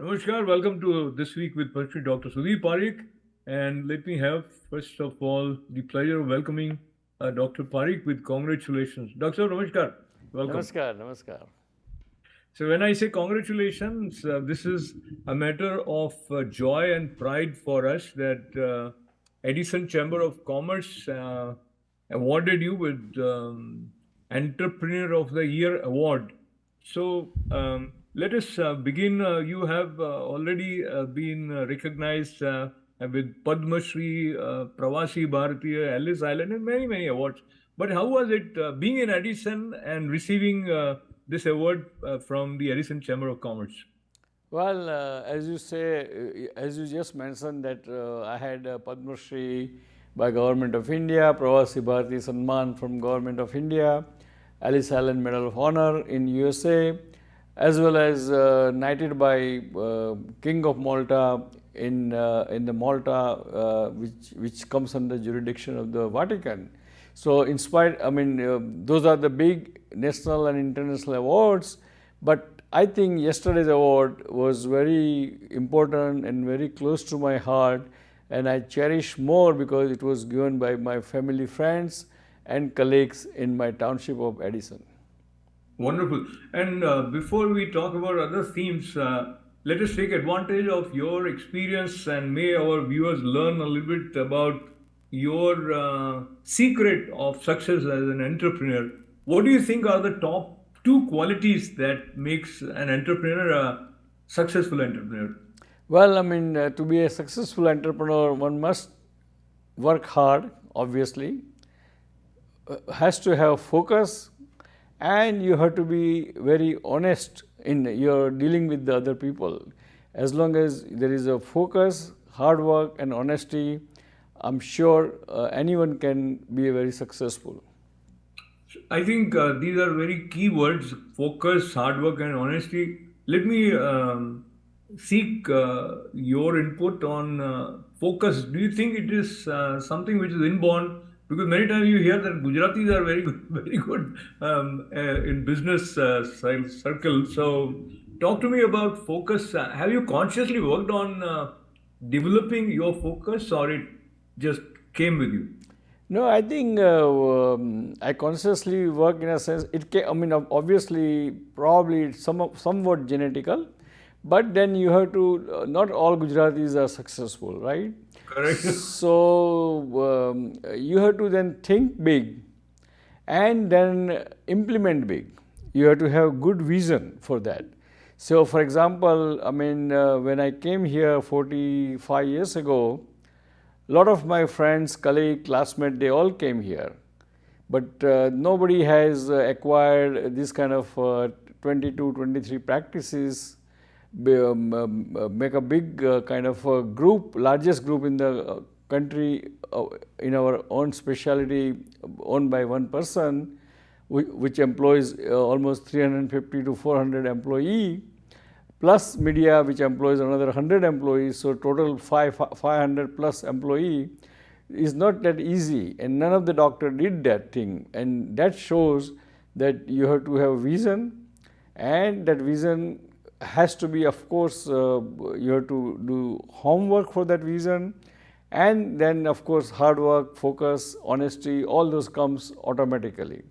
Namaskar, welcome to This Week with Padma Shri Dr. Sudhir Parikh. And let me have, first of all, the pleasure of welcoming Dr. Parikh with congratulations. Doctor, Namaskar, welcome. Namaskar, namaskar. So, when I say congratulations, this is a matter of joy and pride for us that Edison Chamber of Commerce awarded you with Entrepreneur of the Year award. So let us begin. You have already been recognized with Padma Shri, Pravasi Bharatiya, Ellis Island, and many, many awards. But how was it being in Edison and receiving this award from the Edison Chamber of Commerce? Well, as you say, as you just mentioned that I had Padma Shri by Government of India, Pravasi Bharati Sanman from Government of India, Ellis Island Medal of Honor in USA, as well as knighted by King of Malta in the Malta, which comes under jurisdiction of the Vatican. So, in spite, I mean, those are the big national and international awards, but I think yesterday's award was very important and very close to my heart, and I cherish more because it was given by my family, friends, and colleagues in my township of Edison. Wonderful. And before we talk about other themes, let us take advantage of your experience and may our viewers learn a little bit about your secret of success as an entrepreneur. What do you think are the top two qualities that makes an entrepreneur a successful entrepreneur? Well, I mean, to be a successful entrepreneur, one must work hard, obviously, has to have focus, and you have to be very honest in your dealing with the other people. As long as there is a focus, hard work, and honesty, I'm sure anyone can be very successful. I think these are very key words: focus, hard work, and honesty. Let me seek your input on focus. Do you think it is something which is inborn? Because many times you hear that Gujaratis are very good, very good in business circles. So, talk to me about focus. Have you consciously worked on developing your focus, or it just came with you? No, I think I consciously work in a sense. I mean, obviously, probably it's somewhat genetical, but then you have to. Not all Gujaratis are successful, right? Correct. So you have to then think big, and then implement big. You have to have good vision for that. So, for example, I mean, when I came here 45 years ago, a lot of my friends, colleagues, classmates, they all came here. But nobody has acquired this kind of 22, 23 practices, make a big kind of group, largest group in the country in our own specialty owned by one person, which employs almost 350 to 400 employee, plus media which employs another 100 employees, so total 500 plus employee is not that easy, and none of the doctor did that thing, and that shows that you have to have vision, and that vision has to be, of course, you have to do homework for that vision, and then of course hard work, focus, honesty, all those comes automatically,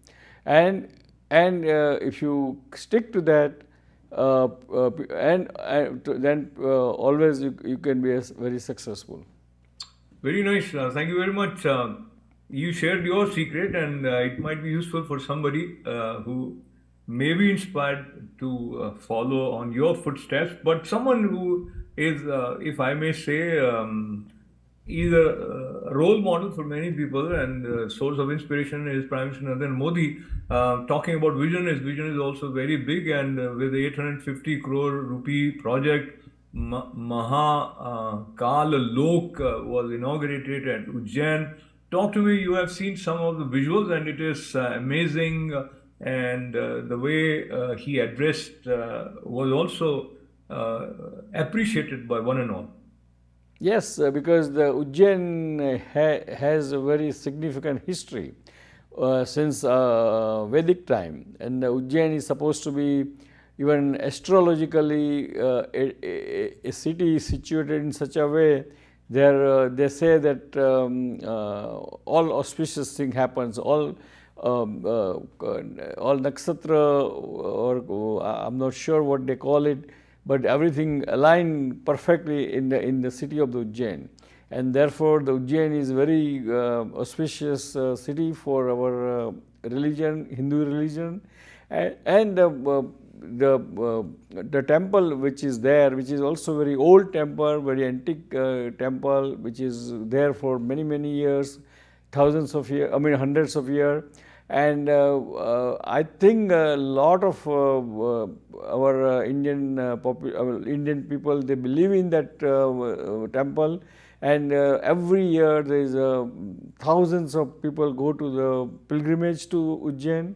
and if you stick to that, then always you can be very successful. Very nice. Thank you very much. You shared your secret, and it might be useful for somebody who may be inspired to follow on your footsteps. But someone who is, if I may say, either a role model for many people and source of inspiration is Prime Minister Narendra Modi. Talking about vision, his vision is also very big, and with the 850 crore rupee project, Mahakal Lok was inaugurated at Ujjain. Talk to me. You have seen some of the visuals, and it is amazing. And the way he addressed was also appreciated by one and all. Yes, because the Ujjain has a very significant history since Vedic time, and Ujjain is supposed to be even astrologically, a city is situated in such a way, they say that all auspicious thing happens, all nakshatra, or I'm not sure what they call it, but everything aligned perfectly in the city of the Ujjain, and therefore the Ujjain is very auspicious city for our religion, Hindu religion, and the temple which is there, which is also very old temple, very antique temple, which is there for many years, thousands of years, I mean hundreds of years. And I think a lot of our Indian people, they believe in that temple, and every year there is thousands of people go to the pilgrimage to Ujjain.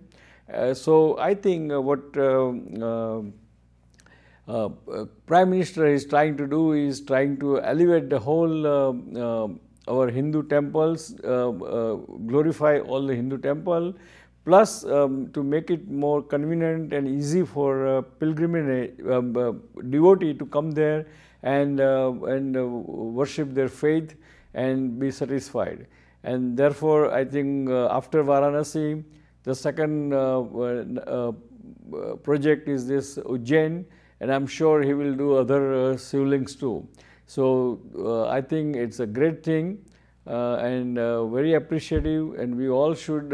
So I think what Prime Minister is trying to do is trying to elevate the whole our Hindu temples, glorify all the Hindu temple, plus to make it more convenient and easy for pilgrimage devotee to come there and worship their faith and be satisfied. And therefore, I think after Varanasi, the second project is this Ujjain, and I'm sure he will do other shivlings too. So I think it's a great thing and very appreciative, and we all should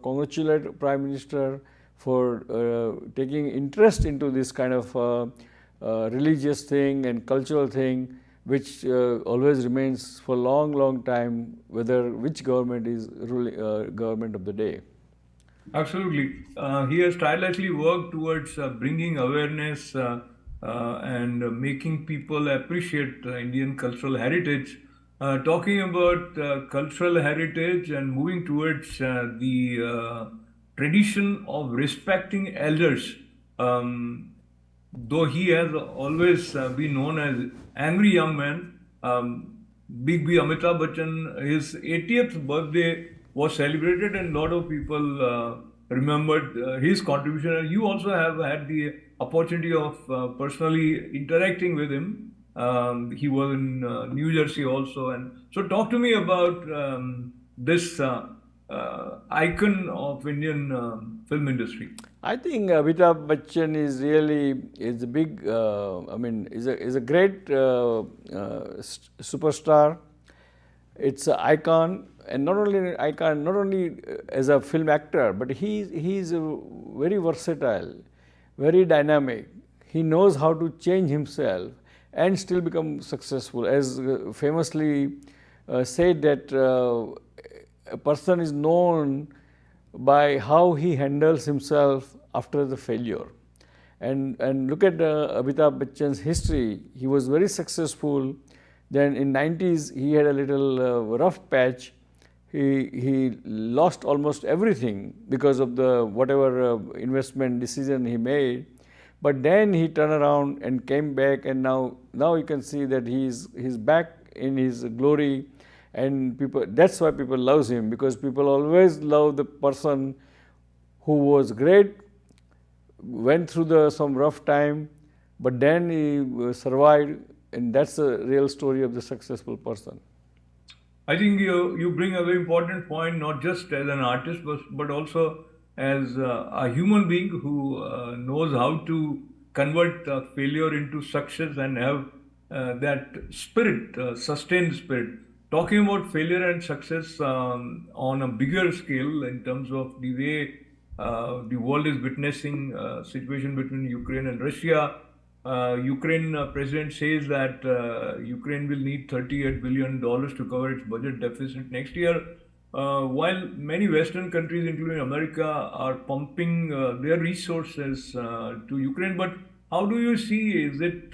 congratulate Prime Minister for taking interest into this kind of religious thing and cultural thing, which always remains for long time, whether which government is ruling government of the day. Absolutely. He has tirelessly worked towards bringing awareness and making people appreciate Indian cultural heritage. Talking about cultural heritage and moving towards the tradition of respecting elders, though he has always been known as angry young man, Big B Amitabh Bachchan, his 80th birthday was celebrated, and a lot of people remembered his contribution. And you also have had the opportunity of personally interacting with him. He was in New Jersey also, and so talk to me about this icon of Indian film industry. I think Amitabh Bachchan is really is a big. I mean, is a great superstar. It's an icon, and not only an icon, not only as a film actor, but he's very versatile, very dynamic. He knows how to change himself and still become successful. As famously said that a person is known by how he handles himself after the failure. And look at Amitabh Bachchan's history. He was very successful. Then in 90s he had a little rough patch. He lost almost everything because of the whatever investment decision he made. But then he turned around and came back, and now you can see that he's back in his glory, and people, that's why people love him, because people always love the person who was great, went through some rough time, but then he survived, and that's the real story of the successful person. I think you bring a very important point, not just as an artist, but also as a human being who knows how to convert failure into success and have that spirit, sustained spirit. Talking about failure and success on a bigger scale in terms of the way the world is witnessing situation between Ukraine and Russia. Ukraine president says that Ukraine will need $38 billion to cover its budget deficit next year. While many Western countries, including America, are pumping their resources to Ukraine, but how do you see? Is it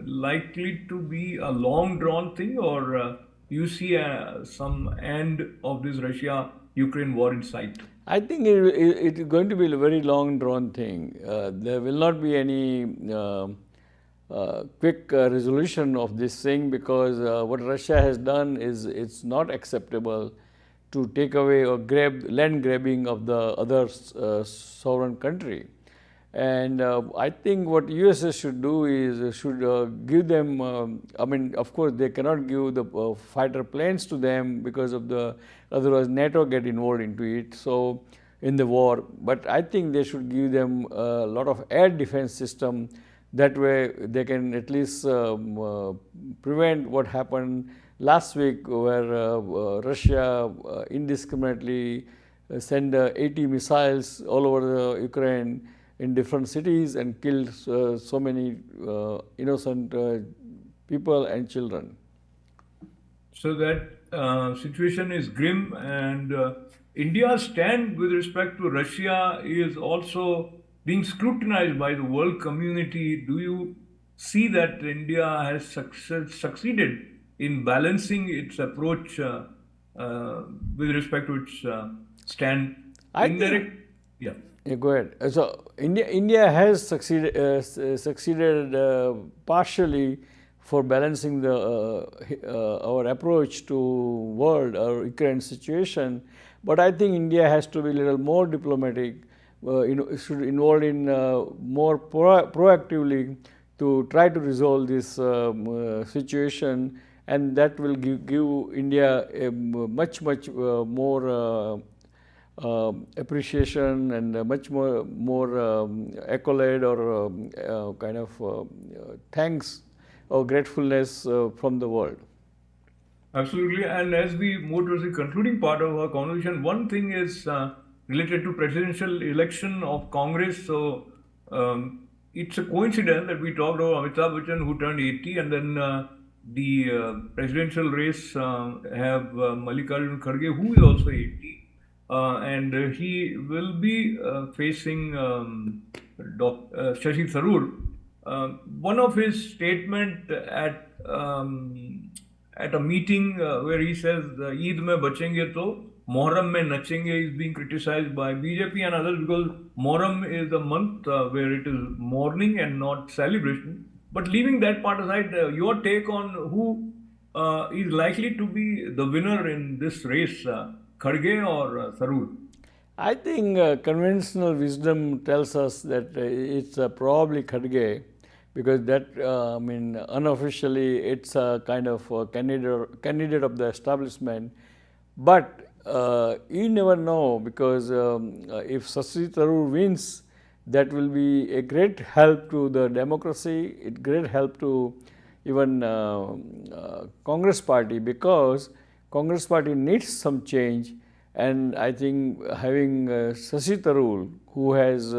likely to be a long drawn thing, or you see some end of this Russia-Ukraine war in sight? I think it is going to be a very long drawn thing. There will not be any quick resolution of this thing, because what Russia has done is it's not acceptable to take away or grab land grabbing of the other sovereign country. And I think what USA should do is should give them, I mean, of course, they cannot give the fighter planes to them because of the, otherwise NATO get involved into it. So in the war, but I think they should give them a lot of air defense system. That way they can at least prevent what happened last week, where Russia indiscriminately sent 80 missiles all over the Ukraine in different cities and killed so many innocent people and children. So that situation is grim, and India's stand with respect to Russia is also being scrutinized by the world community. Do you see that India has succeeded in balancing its approach with respect to its stand? I think, Indirect, yeah. yeah, go ahead. So India has succeeded partially for balancing the our approach to world or Ukraine situation, but I think India has to be a little more diplomatic. Should involve in more proactively to try to resolve this situation, and that will give India a much more appreciation and much more accolade or kind of thanks or gratefulness from the world. Absolutely. And as we move towards the concluding part of our conversation, one thing is related to presidential election of Congress. So it's a coincidence that we talked about Amitabh Bachchan, who turned 80, and then the presidential race have Mallikarjun Kharge, who is also 80. And he will be facing Shashi Tharoor. One of his statement at a meeting where he says Eid mein bachenge to Muharram mein nachenge is being criticized by BJP and others because Muharram is a month where it is mourning and not celebration. But leaving that part aside, your take on who is likely to be the winner in this race, Kharge or Tharoor? I think conventional wisdom tells us that it's probably Kharge, because that I mean unofficially it's a kind of a candidate of the establishment, but you never know, because if Shashi Tharoor wins, that will be a great help to the democracy, it great help to even Congress party, because Congress party needs some change. And I think having Shashi Tharoor, who has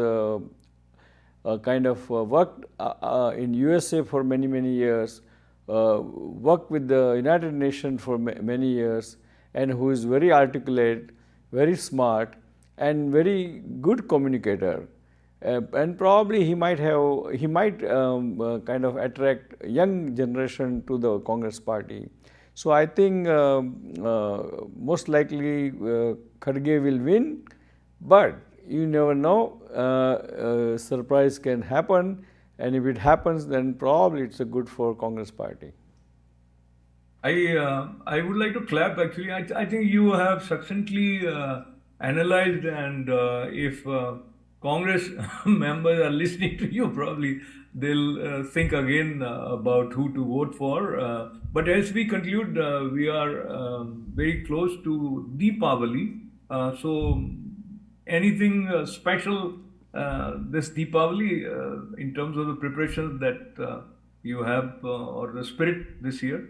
kind of worked in USA for many years, worked with the United Nations for many years, and who is very articulate, very smart, and very good communicator. And probably he might kind of attract young generation to the Congress party. So I think most likely Kharge will win, but you never know, surprise can happen, and if it happens, then probably it's a good for Congress party. I would like to clap actually. I think you have succinctly analyzed, and if Congress members are listening to you, probably they'll think again about who to vote for. But as we conclude, we are very close to Deepavali. So, anything special this Deepavali in terms of the preparations that you have or the spirit this year?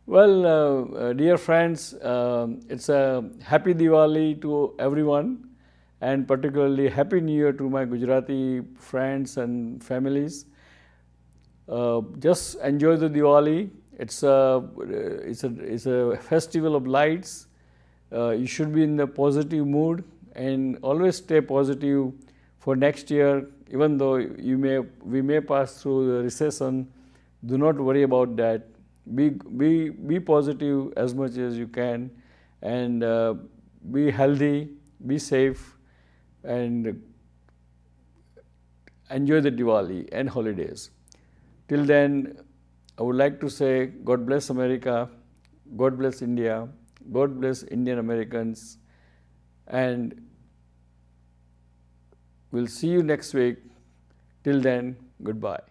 Well, dear friends, it's a happy Diwali to everyone, and particularly Happy New Year to my Gujarati friends and families. Just enjoy the Diwali. It's a festival of lights. You should be in the positive mood and always stay positive for next year. Even though we may pass through the recession, do not worry about that. Be positive as much as you can, and be healthy, be safe, and enjoy the Diwali and holidays. Till then, I would like to say God bless America, God bless India, God bless Indian Americans, and we'll see you next week. Till then, goodbye.